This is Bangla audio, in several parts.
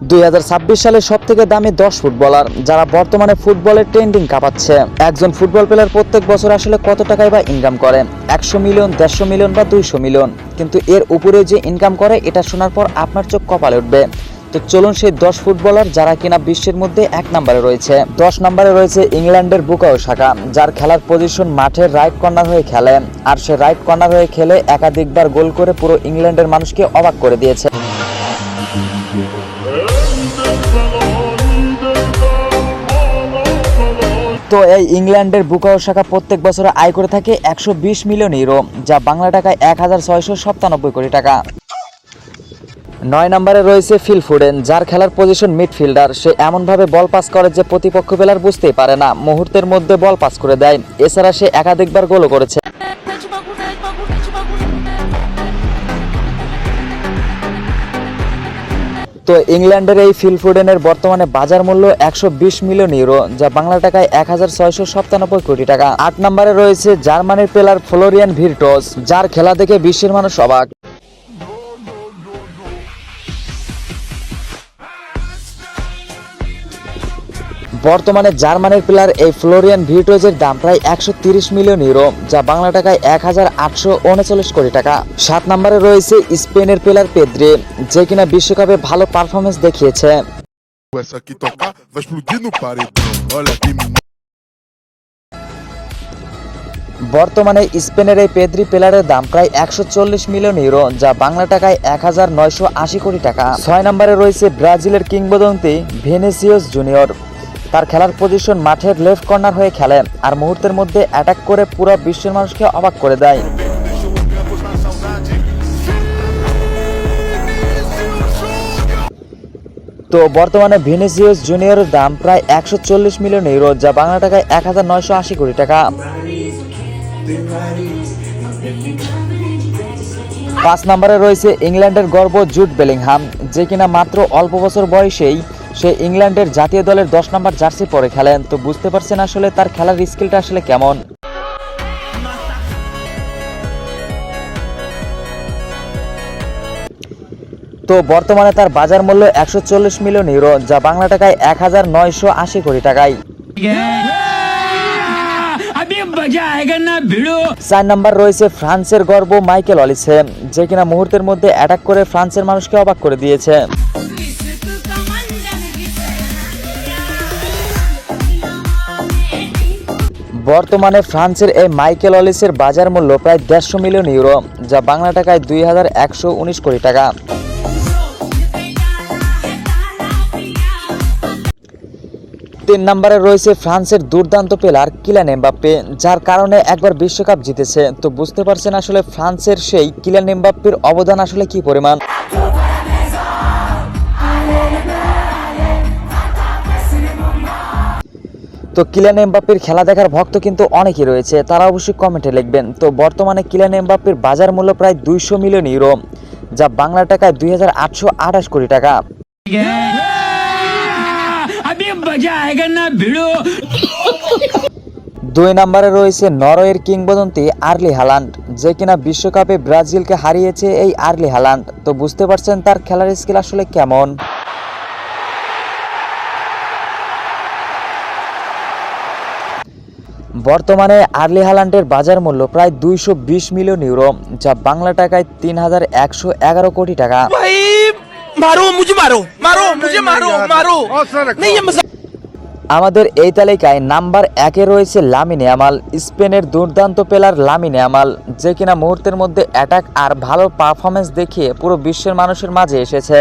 2026 সালে সবথেকে দামি 10 ফুটবলার যারা বর্তমানে ফুটবলের ট্রেন্ডিং কাঁপাচ্ছে। একজন ফুটবল প্লেয়ার প্রত্যেক বছর আসলে কত টাকায় বা ইনকাম করে? 100 মিলিয়ন, 150 মিলিয়ন বা 200 মিলিয়ন। কিন্তু এর উপরে যে ইনকাম করে এটা শোনার পর আপনার চোখ কপালে উঠবে। তো চলুন সেই 10 ফুটবলার যারা কিনা বিশ্বের মধ্যে 1 নম্বরে রয়েছে। 10 নম্বরে রয়েছে ইংল্যান্ডের বুকায়ো সাকা, যার খেলার পজিশন মাঠের রাইট কর্নার হয়ে খেলে। আর সে রাইট কর্নার হয়ে খেলে একাধিকবার গোল করে পুরো ইংল্যান্ডের মানুষকে অবাক করে দিয়েছে। তো এই ইংল্যান্ডের বুকায়ো সাকা প্রত্যেক বছর আয় করে থাকে 120 মিলিয়ন ইউরো, যা বাংলা টাকায় 1697 কোটি টাকা। 9 নম্বরে রয়েছে ফিল ফোডেন, যার খেলার পজিশন মিডফিল্ডার। সে এমনভাবে বল পাস করে যে প্রতিপক্ষ প্লেয়ার বুঝতেই পারে না, মুহূর্তের মধ্যে বল পাস করে দেয়। এছাড়া সে একাধিকবার গোলও করেছে। তো ইংল্যান্ডের এই ফিল ফোডেনের বর্তমানে বাজার মূল্য 120 মিলিয়ন ইউরো, যা বাংলা টাকায় 1697 কোটি টাকা। 8 নম্বরে রয়েছে জার্মানির প্লেয়ার ফ্লোরিয়ান ভির্টজ, যার খেলা দেখে বিশ্বের মানুষ অবাক। বর্তমানে জার্মানির প্লেয়ার এই ফ্লোরিয়ান ভির্টজের দাম প্রায় 130 মিলিয়ন ইউরো, যা বাংলা টাকায় 1839 কোটি টাকা। 7 নম্বরে রয়েছে স্পেনের প্লেয়ার পেদ্রি, যে কিনা বিশ্বকাপে ভালো পারফরমেন্স দেখিয়েছে। বর্তমানে স্পেনের এই পেদ্রি প্লেয়ারের দাম প্রায় 140 মিলিয়ন ইউরো, যা বাংলা টাকায় 1980 কোটি টাকা। 6 নম্বরে রয়েছে ব্রাজিলের কিংবদন্তি ভিনিসিয়াস জুনিয়র। তার খেলার পজিশন মাঠের লেফট কর্নার হয়ে খেলে আর মুহূর্তের মধ্যে অ্যাটাক করে পুরো বিশ্বের মানুষকে অবাক করে দেয়। তো বর্তমানে ভিনিসিয়াস জুনিয়রের দাম প্রায় 140 মিলিয়ন ইউরো, যা বাংলা টাকায় 1980 কোটি টাকা। 5 নম্বরে রয়েছে ইংল্যান্ডের গর্ব জুড বেলিংহাম, যে কিনা মাত্র অল্প বছর বয়সেই সে ইংল্যান্ডের জাতীয় দলের 10 নম্বর জার্সি পরে খেলেন। তো বুঝতে পারছেন আসলে তার খেলার স্কিলটা আসলে কেমন। তো বর্তমানে তার বাজার মূল্য 140 মিলিয়ন ইউরো, যা বাংলা টাকায় 1980 কোটি টাকায়। 4 নম্বর রয়েছে ফ্রান্সের গর্ব মাইকেল অলিসে, যে কিনা মুহূর্তের মধ্যে অ্যাটাক করে ফ্রান্সের মানুষকে অবাক করে দিয়েছে। বর্তমানে ফ্রান্সের এই মাইকেল অলিসের বাজার মূল্য প্রায় 150 মিলিয়ন ইউরো, যা বাংলা টাকায় 2119 কোটি টাকা। 3 নম্বরে রয়েছে ফ্রান্সের দুর্দান্ত প্লেয়ার কিলিয়ান এমবাপ্পে, যার কারণে একবার বিশ্বকাপ জিতেছে। তো বুঝতে পারছেন আসলে ফ্রান্সের সেই কিলিয়ান এমবাপ্পের অবদান আসলে কি পরিমাণ। তো কিলিয়ান এমবাপ্পের খেলা দেখার ভক্ত কিন্তু অনেকেই রয়েছে, তারা অবশ্যই কমেন্টে লিখবেন। তো বর্তমানে কিলিয়ান এমবাপ্পের বাজার মূল্য প্রায় 200 মিলিয়ন ইউরো, যা বাংলা টাকায় 2828 কোটি টাকা। 2 নম্বরে রয়েছে নরওয়ের কিংবদন্তি আর্লি হালান্ড, যে কিনা বিশ্বকাপে ব্রাজিলকে হারিয়েছে এই আর্লি হালান্ড। তো বুঝতে পারছেন তার খেলার স্কিল আসলে কেমন। বর্তমানে আর্লি হালান্ডের বাজার মূল্য প্রায় 220 মিলিয়ন ইউরো, যা বাংলা টাকায় 3111 কোটি টাকা। আমাদের এই তালিকায় নাম্বার 1-এ রয়েছে লামিন ইয়ামাল, স্পেনের দুর্দান্ত প্লেয়ার লামিন ইয়ামাল, যে কিনা মুহূর্তের মধ্যে অ্যাটাক আর ভালো পারফরমেন্স দেখিয়ে পুরো বিশ্বের মানুষের মাঝে এসেছে।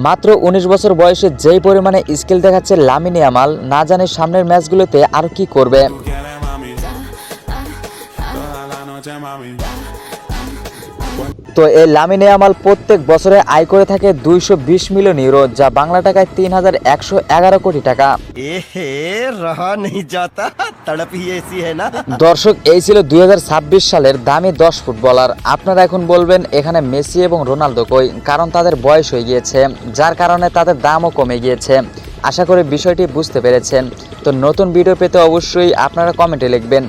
মাত্র 19 বছর বয়সে যেই পরিমাণে স্কিল দেখাচ্ছে লামিন ইয়ামাল, না জানি সামনের ম্যাচগুলোতে আর কি করবে। তো এই লামিন ইয়ামাল প্রত্যেক বছরে আয় করে থাকে 220 মিলিয়ন ইউরো, যা বাংলা টাকায় 3111 কোটি টাকা। দর্শক, এই ছিল 2026 সালের দামি 10 ফুটবলার। আপনারা এখন বলবেন এখানে মেসি এবং রোনালদো কই? কারণ তাদের বয়স হয়ে গিয়েছে, যার কারণে তাদের দামও কমে গিয়েছে। আশা করি বিষয়টি বুঝতে পেরেছেন। তো নতুন ভিডিও পেতে অবশ্যই আপনারা কমেন্টে লিখবেন।